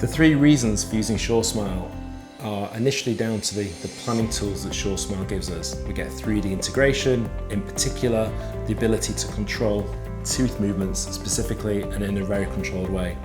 The three reasons for using SureSmile are initially down to the planning tools that SureSmile gives us. We get 3D integration, in particular the ability to control tooth movements specifically and in a very controlled way.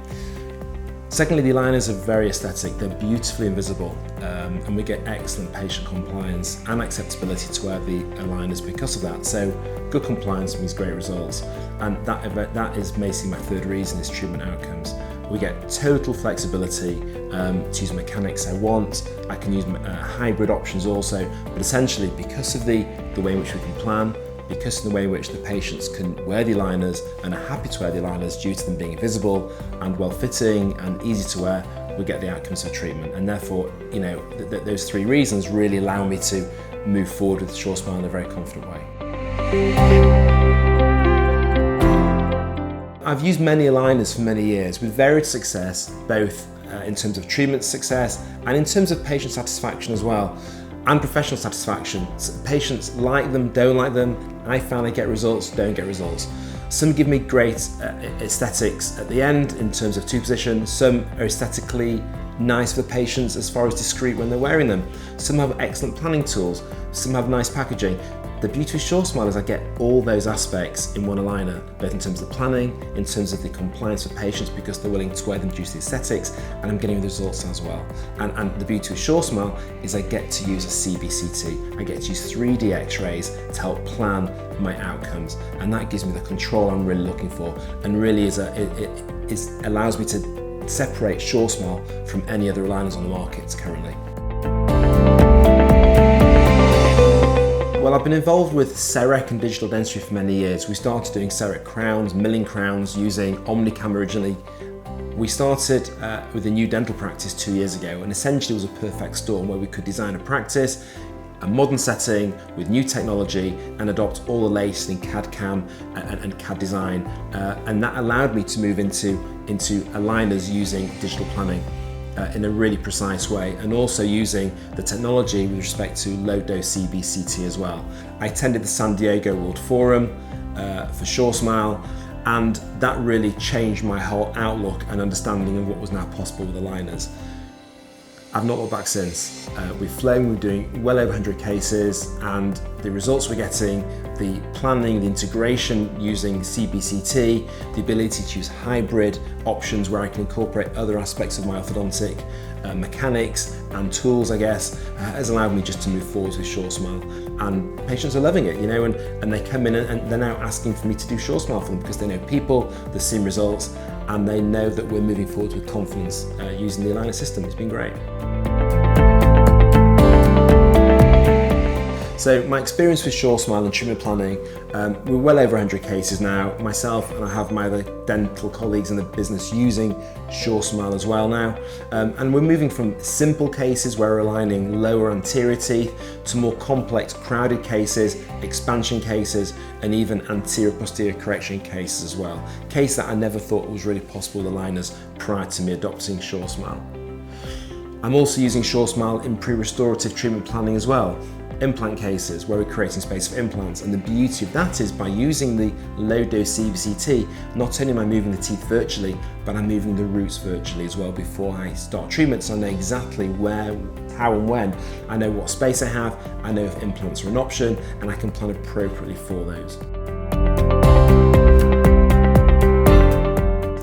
Secondly, the aligners are very aesthetic, they're beautifully invisible, and we get excellent patient compliance and acceptability to wear the aligners because of that. So good compliance means great results, and that is basically my third reason, is treatment outcomes. We get total flexibility to use mechanics I want. I can use hybrid options also, but essentially because of the way in which we can plan, because of the way in which the patients can wear the aligners and are happy to wear the aligners due to them being visible and well-fitting and easy to wear, we get the outcomes of treatment. And therefore, you know, those three reasons really allow me to move forward with SureSmile in a very confident way. I've used many aligners for many years with varied success, both in terms of treatment success and in terms of patient satisfaction as well, and professional satisfaction. So patients like them, don't like them. I found I get results, don't get results. Some give me great aesthetics at the end in terms of tooth position. Some are aesthetically nice for the patients as far as discreet when they're wearing them. Some have excellent planning tools. Some have nice packaging. The beauty of SureSmile is I get all those aspects in one aligner, both in terms of the planning, in terms of the compliance for patients because they're willing to wear them due to the aesthetics, and I'm getting the results as well. And the beauty of SureSmile is I get to use a CBCT. I get to use 3D x-rays to help plan my outcomes, and that gives me the control I'm really looking for, and really allows me to separate SureSmile from any other aligners on the market currently. Well, I've been involved with CEREC and digital dentistry for many years. We started doing CEREC crowns, milling crowns using Omnicam originally. We started with a new dental practice 2 years ago, and essentially it was a perfect storm where we could design a practice, a modern setting with new technology, and adopt all the latest in CAD/CAM and CAD design. And that allowed me to move into aligners using digital planning in a really precise way, and also using the technology with respect to low-dose CBCT as well. I attended the San Diego World Forum for SureSmile, and that really changed my whole outlook and understanding of what was now possible with aligners. I've not looked back since. We've flown, we're doing well over 100 cases, and the results we're getting, the planning, the integration using CBCT, the ability to use hybrid options where I can incorporate other aspects of my orthodontic mechanics and tools, I guess, has allowed me just to move forward with SureSmile. And patients are loving it, you know, and they come in and they're now asking for me to do SureSmile for them because they know people, they're seeing results, and they know that we're moving forward with confidence using the aligner system. It's been great. So my experience with SureSmile and treatment planning, we're well over 100 cases now. Myself and I have my other dental colleagues in the business using SureSmile as well now. And we're moving from simple cases where we're aligning lower anterior teeth to more complex crowded cases, expansion cases, and even anterior posterior correction cases as well. Case that I never thought was really possible with aligners prior to me adopting SureSmile. I'm also using SureSmile in pre-restorative treatment planning as well. Implant cases where we're creating space for implants, and the beauty of that is by using the low-dose CBCT, not only am I moving the teeth virtually, but I'm moving the roots virtually as well before I start treatment, so I know exactly where, how and when. I know what space I have, I know if implants are an option, and I can plan appropriately for those.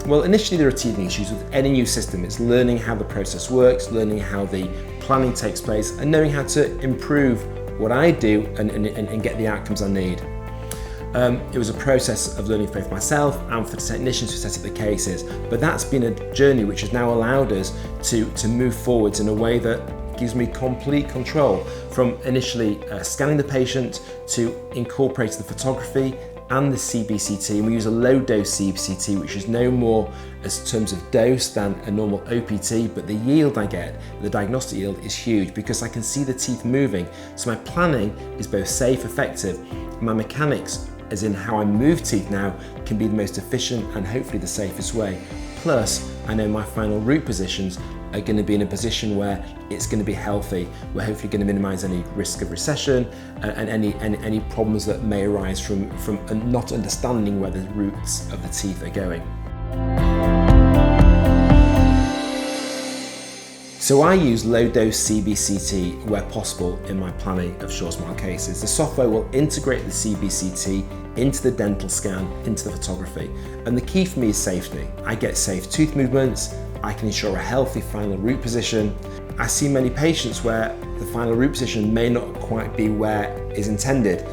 Well, initially there are teething issues with any new system. It's learning how the process works, learning how the planning takes place, and knowing how to improve what I do and get the outcomes I need. It was a process of learning for both myself and for the technicians who set up the cases, but that's been a journey which has now allowed us to move forwards in a way that gives me complete control, from initially scanning the patient to incorporating the photography and the CBCT, and we use a low-dose CBCT, which is no more as terms of dose than a normal OPT, but the yield I get, the diagnostic yield, is huge because I can see the teeth moving. So my planning is both safe, effective. My mechanics, as in how I move teeth now, can be the most efficient and hopefully the safest way. Plus, I know my final root positions are going to be in a position where it's going to be healthy. We're hopefully going to minimize any risk of recession and any problems that may arise from not understanding where the roots of the teeth are going. So I use low-dose CBCT where possible in my planning of SureSmile cases. The software will integrate the CBCT into the dental scan, into the photography. And the key for me is safety. I get safe tooth movements, I can ensure a healthy final root position. I see many patients where the final root position may not quite be where is intended.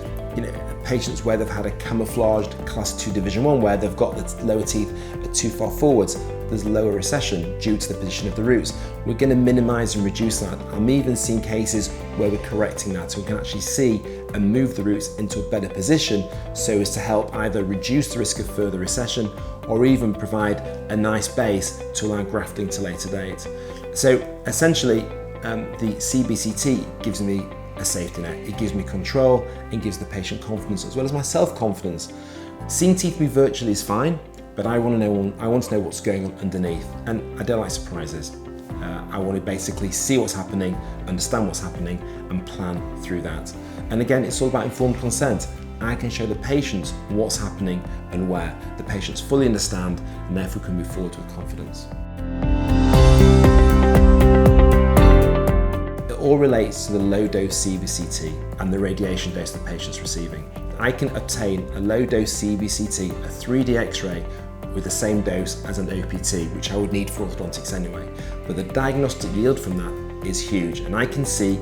Patients where they've had a camouflaged class 2 division 1 where they've got the lower teeth too far forwards, there's lower recession due to the position of the roots. We're going to minimise and reduce that. I'm even seeing cases where we're correcting that, so we can actually see and move the roots into a better position so as to help either reduce the risk of further recession or even provide a nice base to allow grafting to later date. So essentially the CBCT gives me a safety net. It gives me control, it gives the patient confidence as well as my self-confidence. Seeing teeth move virtually is fine, but I want to know what's going on underneath, and I don't like surprises. I want to basically see what's happening, understand what's happening, and plan through that. And again, it's all about informed consent. I can show the patient what's happening and where. The patients fully understand, and therefore can move forward with confidence. It all relates to the low-dose CBCT and the radiation dose the patient's receiving. I can obtain a low-dose CBCT, a 3D X-ray, with the same dose as an OPT, which I would need for orthodontics anyway. But the diagnostic yield from that is huge, and I can see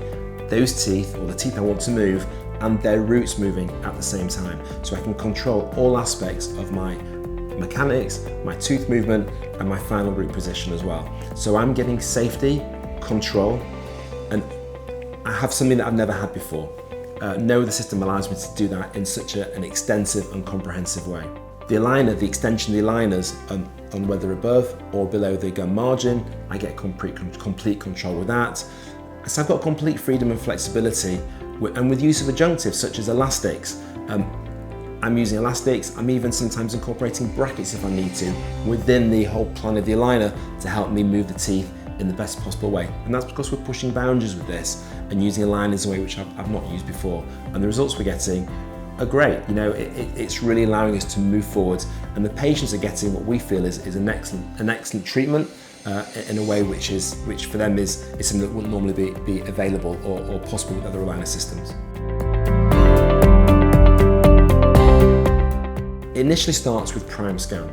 those teeth, or the teeth I want to move, and their roots moving at the same time. So I can control all aspects of my mechanics, my tooth movement, and my final root position as well. So I'm getting safety, control, and I have something that I've never had before. No other system allows me to do that in such an extensive and comprehensive way. The aligner, the extension of the aligners, on whether above or below the gum margin, I get complete control with that. So I've got complete freedom and flexibility, and with use of adjunctives such as elastics. I'm using elastics, I'm even sometimes incorporating brackets if I need to, within the whole plan of the aligner to help me move the teeth in the best possible way. And that's because we're pushing boundaries with this and using aligners in a way which I've not used before. And the results we're getting are great. It's really allowing us to move forward, and the patients are getting what we feel is an excellent treatment in a way which for them is something that wouldn't normally be available or possible with other aligner systems. It initially starts with Prime Scan.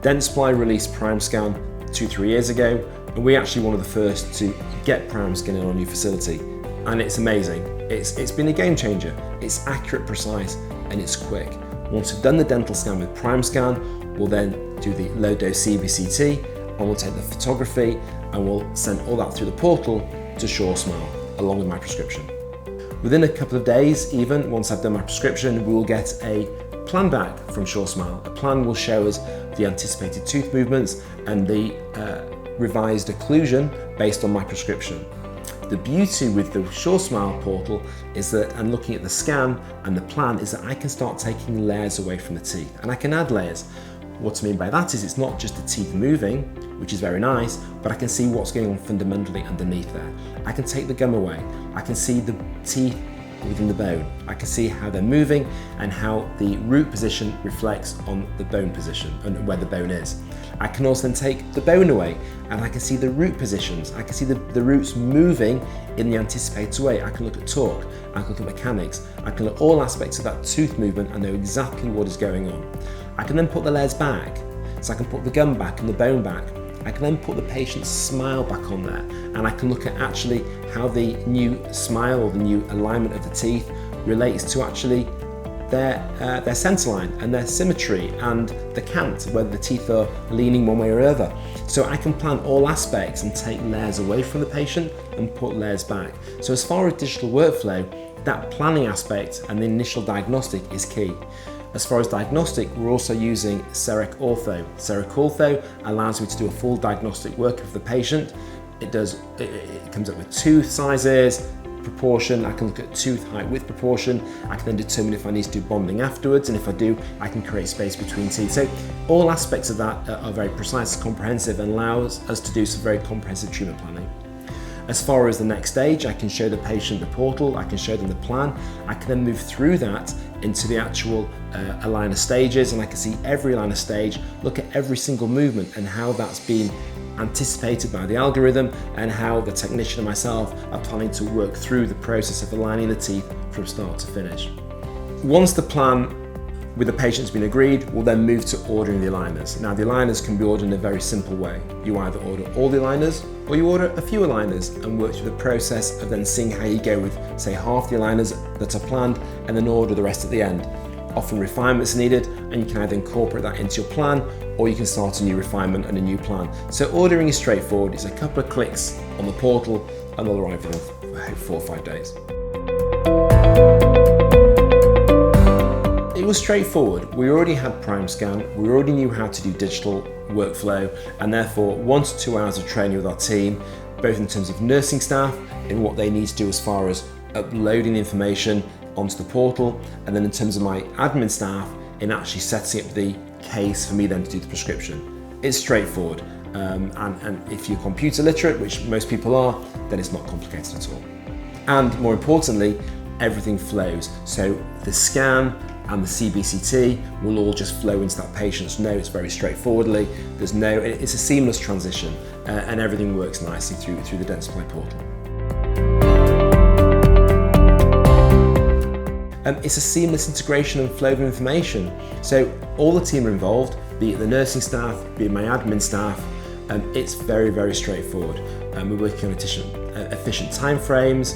Dentsply released Prime Scan 2-3 years ago, and we're actually one of the first to get Prime Scan in our new facility. And it's amazing. It's been a game changer. It's accurate, precise, and it's quick. Once we've done the dental scan with Prime Scan, we'll then do the low-dose CBCT, and we'll take the photography, and we'll send all that through the portal to SureSmile, along with my prescription. Within a couple of days, even once I've done my prescription, we will get a plan back from SureSmile. A plan will show us the anticipated tooth movements and the revised occlusion based on my prescription. The beauty with the SureSmile portal is that, and looking at the scan and the plan, is that I can start taking layers away from the teeth, and I can add layers. What I mean by that is it's not just the teeth moving, which is very nice, but I can see what's going on fundamentally underneath there. I can take the gum away. I can see the teeth within the bone. I can see how they're moving and how the root position reflects on the bone position and where the bone is. I can also then take the bone away, and I can see the root positions. I can see the roots moving in the anticipated way. I can look at torque, I can look at mechanics, I can look at all aspects of that tooth movement and know exactly what is going on. I can then put the layers back, so I can put the gum back and the bone back. I can then put the patient's smile back on there, and I can look at actually how the new smile or the new alignment of the teeth relates to actually their centerline and their symmetry and the cant, whether the teeth are leaning one way or other. So I can plan all aspects and take layers away from the patient and put layers back. So as far as digital workflow, that planning aspect and the initial diagnostic is key. As far as diagnostic, we're also using CEREC Ortho. CEREC Ortho allows me to do a full diagnostic workup of the patient. It comes up with tooth sizes, proportion. I can look at tooth height width proportion. I can then determine if I need to do bonding afterwards, and if I do, I can create space between teeth. So all aspects of that are very precise, comprehensive, and allows us to do some very comprehensive treatment planning. As far as the next stage, I can show the patient the portal, I can show them the plan, I can then move through that into the actual aligner stages, and I can see every aligner stage, look at every single movement and how that's been anticipated by the algorithm and how the technician and myself are planning to work through the process of aligning the teeth from start to finish. Once the plan with the patient has been agreed, we'll then move to ordering the aligners. Now the aligners can be ordered in a very simple way. You either order all the aligners or you order a few aligners and work through the process of then seeing how you go with, say, half the aligners that are planned and then order the rest at the end. Often refinements are needed and you can either incorporate that into your plan or you can start a new refinement and a new plan. So ordering is straightforward. It's a couple of clicks on the portal and they'll arrive within 4 or 5 days. It was straightforward. We already had prime scan, we already knew how to do digital workflow, and therefore 1 to 2 hours of training with our team, both in terms of nursing staff, in what they need to do as far as uploading the information onto the portal, and then in terms of my admin staff, in actually setting up the case for me then to do the prescription. It's straightforward, and if you're computer literate, which most people are, then it's not complicated at all. And more importantly, everything flows. So the scan and the CBCT will all just flow into that patient's notes very straightforwardly. It's a seamless transition, and everything works nicely through the Dentsply portal. It's a seamless integration and flow of information. So all the team are involved, be it the nursing staff, be it my admin staff. It's very, very straightforward. We're working on efficient timeframes.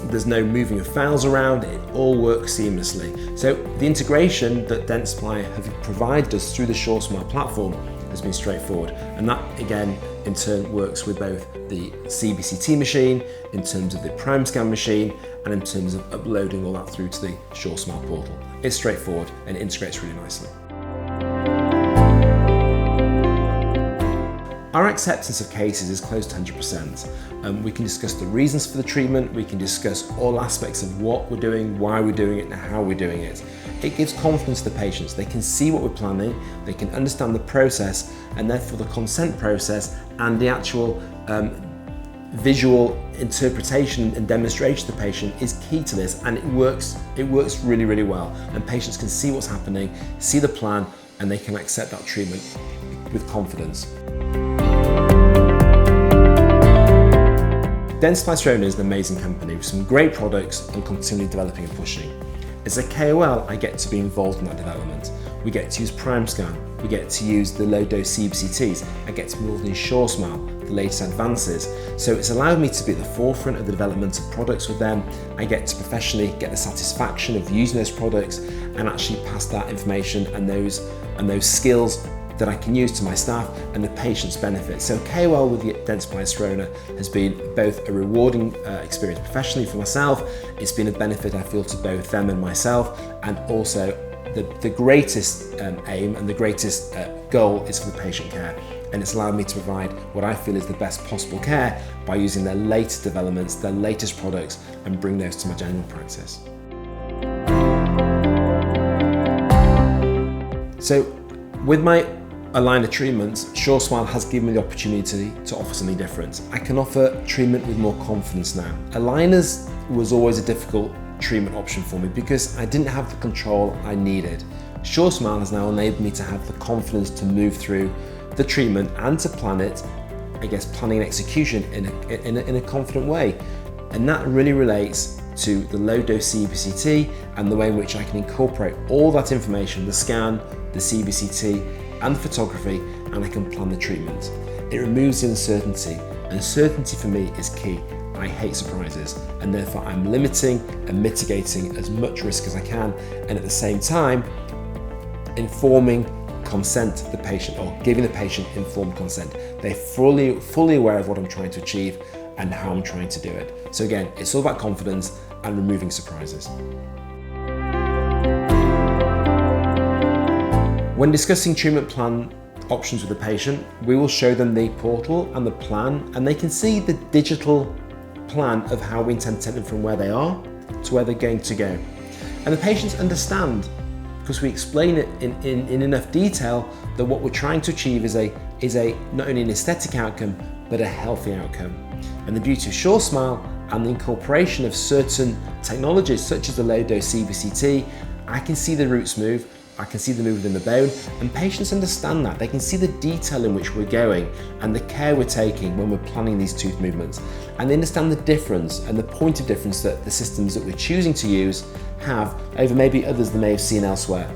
There's no moving of files around, it all works seamlessly. So the integration that Dentsply have provided us through the SureSmile platform has been straightforward. And that again, in turn, works with both the CBCT machine, in terms of the prime scan machine, and in terms of uploading all that through to the SureSmile portal. It's straightforward and it integrates really nicely. Our acceptance of cases is close to 100%. We can discuss the reasons for the treatment, we can discuss all aspects of what we're doing, why we're doing it, and how we're doing it. It gives confidence to the patients. They can see what we're planning, they can understand the process, and therefore the consent process and the actual visual interpretation and demonstration to the patient is key to this, and it works really, really well. And patients can see what's happening, see the plan, and they can accept that treatment with confidence. Dentsply Sirona is an amazing company with some great products and continually developing and pushing. As a KOL, I get to be involved in that development. We get to use prime scan, we get to use the low dose CBCTs, I get to be involved in SureSmile, the latest advances. So it's allowed me to be at the forefront of the development of products with them. I get to professionally get the satisfaction of using those products and actually pass that information and those skills that I can use to my staff and the patient's benefit. So KOL with the Dentsply Sirona has been both a rewarding experience professionally for myself, it's been a benefit I feel to both them and myself, and also the greatest aim and the greatest goal is for the patient care. And it's allowed me to provide what I feel is the best possible care by using their latest developments, their latest products, and bring those to my general practice. So with my aligner treatments, SureSmile has given me the opportunity to offer something different. I can offer treatment with more confidence now. Aligners was always a difficult treatment option for me because I didn't have the control I needed. SureSmile has now enabled me to have the confidence to move through the treatment and to plan it, planning and execution in a confident way. And that really relates to the low dose CBCT and the way in which I can incorporate all that information, the scan, the CBCT, and the photography, and I can plan the treatment. It removes the uncertainty, and certainty for me is key. I hate surprises, and therefore I'm limiting and mitigating as much risk as I can, and at the same time, informing consent to the patient, or giving the patient informed consent. They're fully aware of what I'm trying to achieve and how I'm trying to do it. So again, it's all about confidence and removing surprises. When discussing treatment plan options with the patient, we will show them the portal and the plan, and they can see the digital plan of how we intend to take them from where they are to where they're going to go. And the patients understand, because we explain it in enough detail, that what we're trying to achieve is not only an aesthetic outcome, but a healthy outcome. And the beauty of SureSmile and the incorporation of certain technologies such as the low dose CBCT, I can see the roots move, I can see the movement in the bone, and patients understand that. They can see the detail in which we're going and the care we're taking when we're planning these tooth movements. And they understand the difference and the point of difference that the systems that we're choosing to use have over maybe others they may have seen elsewhere.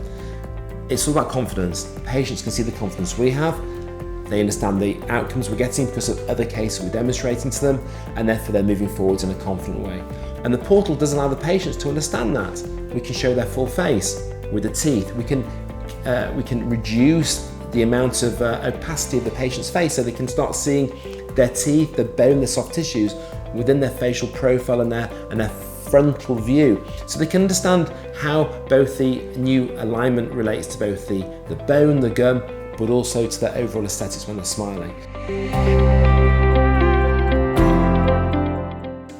It's all about confidence. Patients can see the confidence we have. They understand the outcomes we're getting because of other cases we're demonstrating to them, and therefore they're moving forwards in a confident way. And the portal does allow the patients to understand that. We can show their full face with the teeth. We can reduce the amount of opacity of the patient's face so they can start seeing their teeth, the bone, the soft tissues within their facial profile and their frontal view. So they can understand how both the new alignment relates to both the bone, the gum, but also to their overall aesthetics when they're smiling.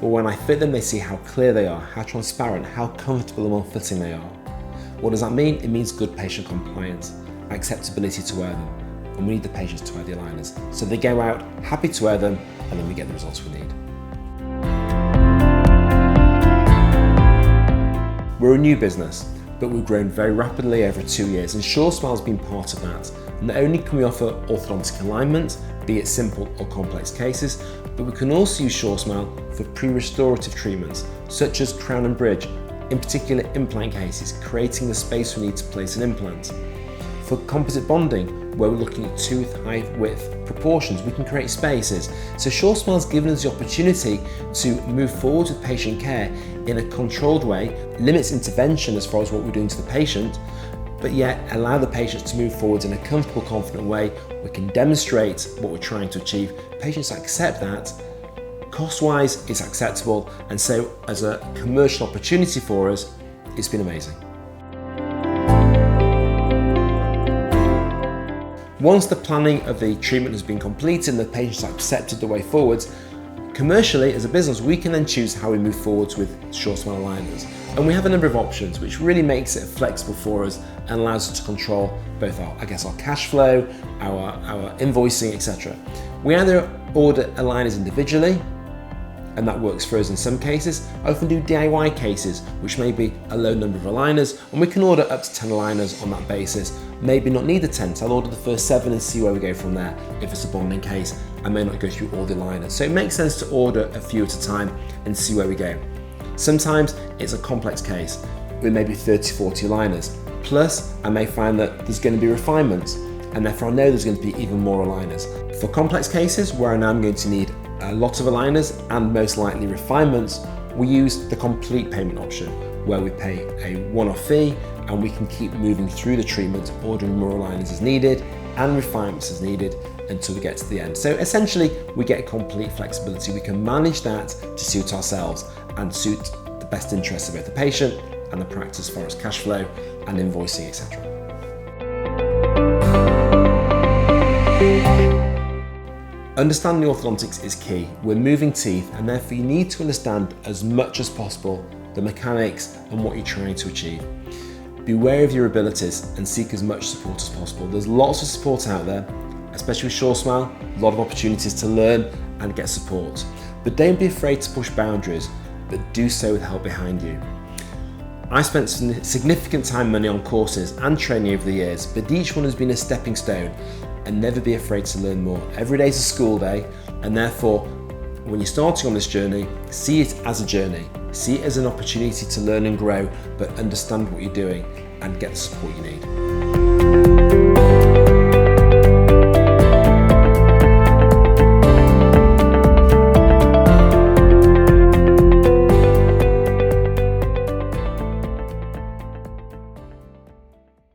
Well, when I fit them, they see how clear they are, how transparent, how comfortable and well-fitting they are. What does that mean? It means good patient compliance, acceptability to wear them, and we need the patients to wear the aligners. So they go out happy to wear them, and then we get the results we need. We're a new business, but we've grown very rapidly over 2 years, and SureSmile has been part of that. Not only can we offer orthodontic alignment, be it simple or complex cases, but we can also use SureSmile for pre-restorative treatments, such as crown and bridge, in particular implant cases, creating the space we need to place an implant. For composite bonding, where we're looking at tooth height, width, proportions, we can create spaces. So SureSmile has given us the opportunity to move forward with patient care in a controlled way, limits intervention as far as what we're doing to the patient, but yet allow the patients to move forward in a comfortable, confident way. We can demonstrate what we're trying to achieve. Patients accept that. Cost-wise, it's acceptable, and so as a commercial opportunity for us, it's been amazing. Once the planning of the treatment has been completed and the patients have accepted the way forwards, commercially as a business, we can then choose how we move forwards with SureSmile Aligners. And we have a number of options, which really makes it flexible for us and allows us to control both our cash flow, our invoicing, etc. We either order aligners individually, and that works for us in some cases. I often do DIY cases, which may be a low number of aligners, and we can order up to 10 aligners on that basis. Maybe not need the 10, so I'll order the first 7 and see where we go from there. If it's a bonding case, I may not go through all the aligners. So it makes sense to order a few at a time and see where we go. Sometimes it's a complex case with maybe 30, 40 aligners. Plus, I may find that there's going to be refinements, and therefore I know there's going to be even more aligners. For complex cases where I know I'm going to need a lot of aligners and most likely refinements, we use the complete payment option where we pay a one-off fee and we can keep moving through the treatment, ordering more aligners as needed and refinements as needed until we get to the end. So essentially we get complete flexibility. We can manage that to suit ourselves and suit the best interests of both the patient and the practice as far as cash flow and invoicing, etc. Understanding orthodontics is key. We're moving teeth, and therefore you need to understand as much as possible the mechanics and what you're trying to achieve. Beware of your abilities and seek as much support as possible. There's lots of support out there, especially with SureSmile, a lot of opportunities to learn and get support. But don't be afraid to push boundaries, but do so with help behind you. I spent significant time and money on courses and training over the years, but each one has been a stepping stone, and never be afraid to learn more. Every day is a school day, and therefore, when you're starting on this journey, see it as a journey. See it as an opportunity to learn and grow, but understand what you're doing and get the support you need.